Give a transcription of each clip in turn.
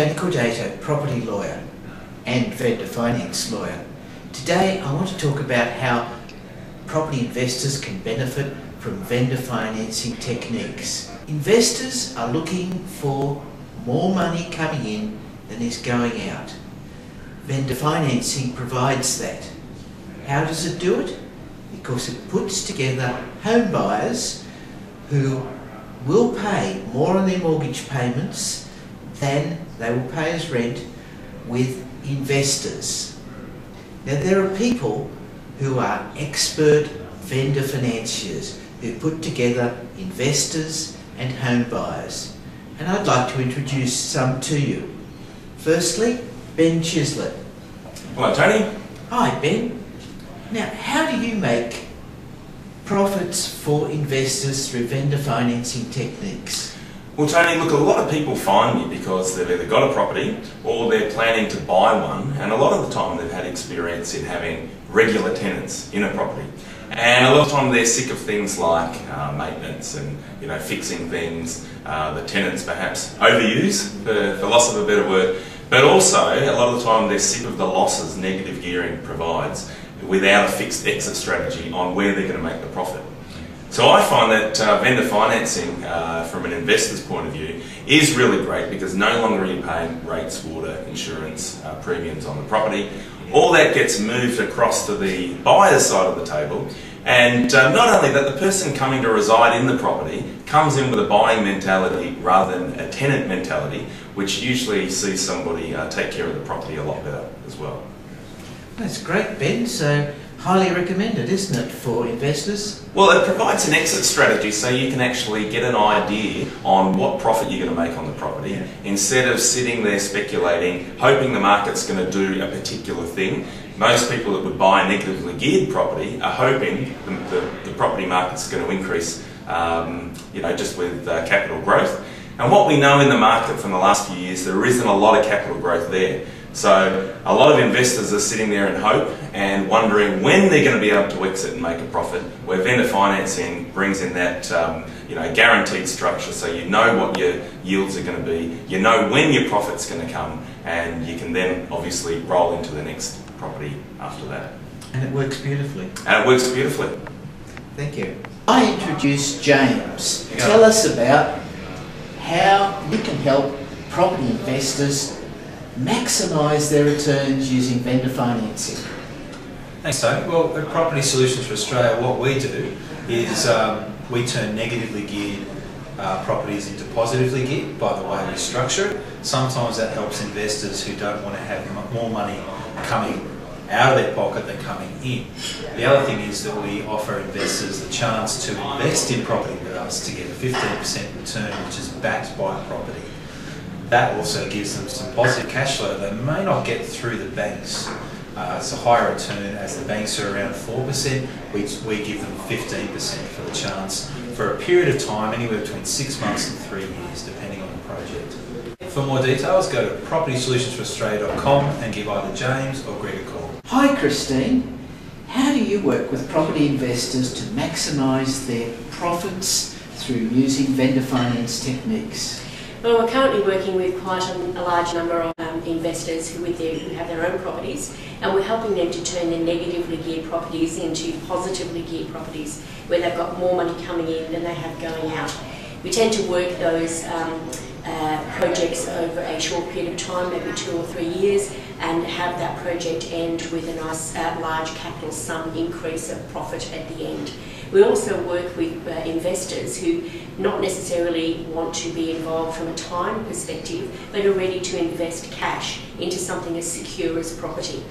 Tony Cordato, property lawyer and vendor finance lawyer. Today I want to talk about how property investors can benefit from vendor financing techniques. Investors are looking for more money coming in than is going out. Vendor financing provides that. How does it do it? Because it puts together home buyers who will pay more on their mortgage payments than they will pay as rent with investors. Now there are people who are expert vendor financiers who put together investors and home buyers, and I'd like to introduce some to you. Firstly, Ben Chislett. Hello Tony. Hi Ben. Now how do you make profits for investors through vendor financing techniques? Well Tony, look, a lot of people find me because they've either got a property or they're planning to buy one, and a lot of the time they've had experience in having regular tenants in a property. And a lot of the time they're sick of things like maintenance and fixing things, the tenants perhaps overuse, for loss of a better word, but also a lot of the time they're sick of the losses negative gearing provides without a fixed exit strategy on where they're going to make the profit. So I find that vendor financing, from an investor's point of view, is really great because no longer are you paying rates, water, insurance, premiums on the property. All that gets moved across to the buyer's side of the table, and not only that, the person coming to reside in the property comes in with a buying mentality rather than a tenant mentality, which usually sees somebody take care of the property a lot better as well. That's great, Ben. So highly recommended, isn't it, for investors? Well, it provides an exit strategy so you can actually get an idea on what profit you're going to make on the property, instead of sitting there speculating, hoping the market's going to do a particular thing. Most people that would buy a negatively geared property are hoping the property market's going to increase, just with capital growth. And what we know in the market from the last few years, there isn't a lot of capital growth there. So a lot of investors are sitting there in hope and wondering when they're going to be able to exit and make a profit, where vendor financing brings in that guaranteed structure, so you know what your yields are going to be, you know when your profit's going to come, and you can then obviously roll into the next property after that. And it works beautifully. And it works beautifully. Thank you. I introduced James. Tell us about how you can help property investors maximise their returns using vendor financing. Thanks, Tony. Well, at Property Solutions for Australia, what we do is we turn negatively geared properties into positively geared by the way we structure it. Sometimes that helps investors who don't want to have more money coming out of their pocket than coming in. The other thing is that we offer investors the chance to invest in property with us to get a 15% return, which is backed by property. That also gives them some positive cash flow they may not get through the banks. It's a higher return, as the banks are around 4%, we give them 15% for the chance for a period of time, anywhere between 6 months and 3 years, depending on the project. For more details, go to propertysolutionsforaustralia.com and give either James or Greg a call. Hi Christine, how do you work with property investors to maximise their profits through using vendor finance techniques? Well, we're currently working with quite a large number of investors who have their own properties, and we're helping them to turn their negatively geared properties into positively geared properties where they've got more money coming in than they have going out. We tend to work those projects over a short period of time, maybe 2 or 3 years, and have that project end with a nice large capital sum increase of profit at the end. We also work with investors who not necessarily want to be involved from a time perspective, but are ready to invest cash into something as secure as property.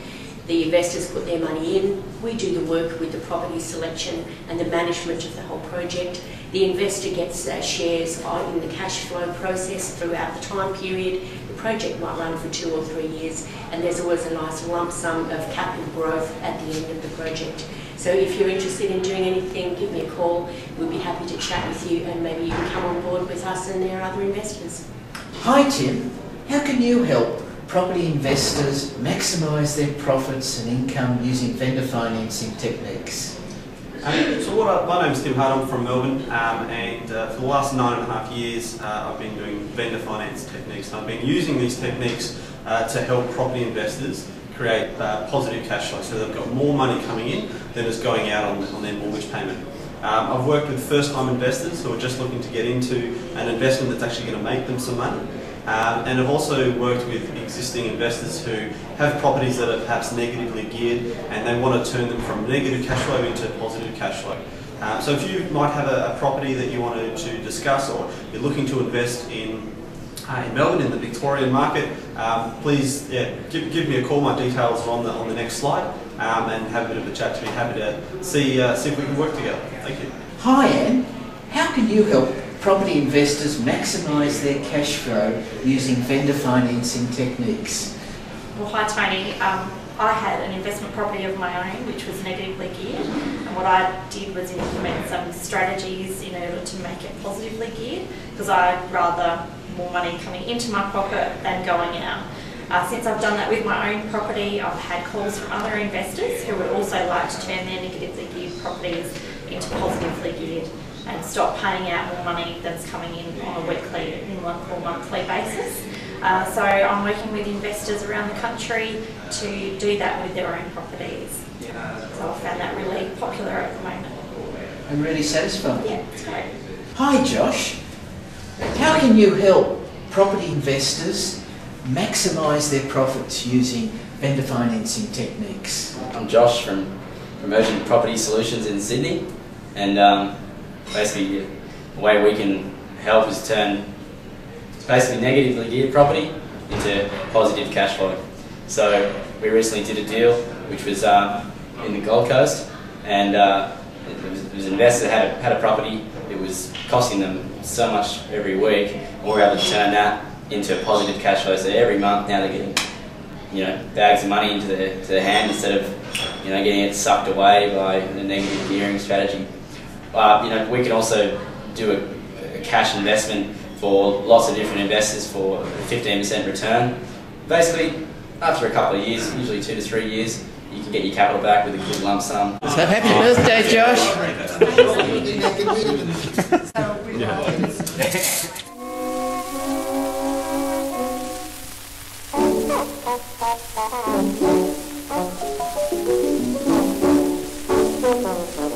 The investors put their money in, we do the work with the property selection and the management of the whole project. The investor gets shares in the cash flow process throughout the time period. The project might run for 2 or 3 years, and there's always a nice lump sum of capital growth at the end of the project. So if you're interested in doing anything, give me a call. We'll be happy to chat with you, and maybe you can come on board with us and our other investors. Hi Tim, how can you help property investors maximise their profits and income using vendor financing techniques? My name's Tim Hart, I'm from Melbourne, and for the last 9.5 years I've been doing vendor finance techniques, and I've been using these techniques to help property investors create positive cash flow, so they've got more money coming in than is going out on their mortgage payment. I've worked with first-time investors who are just looking to get into an investment that's actually going to make them some money. And I've also worked with existing investors who have properties that are perhaps negatively geared and they want to turn them from negative cash flow into positive cash flow. So if you might have a property that you wanted to discuss, or you're looking to invest in Melbourne, in the Victorian market, please give me a call. My details are on the next slide, and have a bit of a chat to me. Happy to see if we can work together. Thank you. Hi Anne, how can you help property investors maximise their cash flow using vendor financing techniques? Well, hi Tony. I had an investment property of my own which was negatively geared, and what I did was implement some strategies in order to make it positively geared, because I'd rather more money coming into my pocket than going out. Since I've done that with my own property, I've had calls from other investors who would also like to turn their negatively geared properties into positively geared and stop paying out more money that's coming in on a weekly or monthly basis. So I'm working with investors around the country to do that with their own properties. So I found that really popular at the moment. And really satisfying? Yeah, it's great. Hi Josh, how can you help property investors maximise their profits using vendor financing techniques? I'm Josh from Emerging Property Solutions in Sydney, and basically the way we can help is turn basically negatively geared property into positive cash flow. So we recently did a deal which was in the Gold Coast, and it was an investor that had a property. It was costing them so much every week, and we were able to turn that into a positive cash flow. So every month now they're getting, bags of money into their hand instead of, getting it sucked away by the negative gearing strategy. We can also do a cash investment for lots of different investors for a 15% return. Basically, after a couple of years, usually 2 to 3 years, you can get your capital back with a good lump sum. So happy birthday, Josh! Yeah.